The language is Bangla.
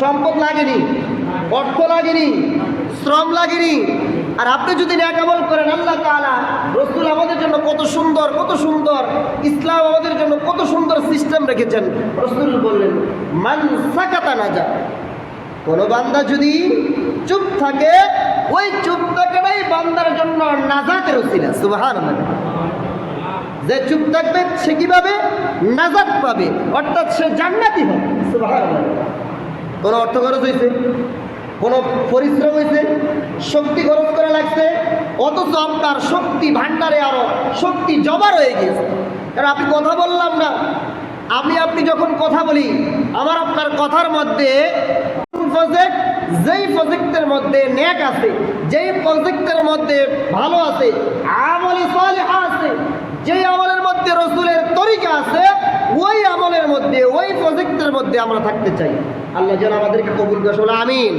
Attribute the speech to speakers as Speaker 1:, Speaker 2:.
Speaker 1: সম্পদ লাগেনি, অর্থ লাগেনি, শ্রম লাগেনি। আর আপনি যদি নেক আমল করেন, আল্লাহ তাআলা রাসূল আমাদের জন্য কত সুন্দর ইসলাম আমাদের জন্য কত সুন্দর সিস্টেম রেখেছেন। রাসূল বললেন, মান সাকাতা নাজা, কোন বান্দা যদি চুপ থাকে, ওই চুপ থাকাটাই বান্দার জন্য নাজাতের ওসিলা। সুবহানাল্লাহ। যে চুপ থাকবে সে কিভাবে নাজাত পাবে, অর্থাৎ সে জান্নাতি হবে। সুবহানাল্লাহ। কোন অর্থ খরচ হয়েছে, কোন পরিশ্রম হয়েছে, শক্তি খরচ করা লাগছে, অথচ আপনার শক্তি ভান্ডারে আরো শক্তি জমা রয়ে গেছে। কারণ আপনি কথা বললাম না, আপনি যখন কথা বলি, আমার আপনার কথার মধ্যে প্রজেক্ট, যেই প্রজেক্টের মধ্যে নেক আছে, যেই প্রজেক্টের মধ্যে ভালো আছে, আমলে সালেহা আছে, যেই আমলের মধ্যে রাসূলের তরিকা আছে, ওই আমলের মধ্যে, ওই প্রজেক্টের মধ্যে আমরা থাকতে চাই। আল্লাহ যেন আমাদেরকে কবুল করে। আমিন।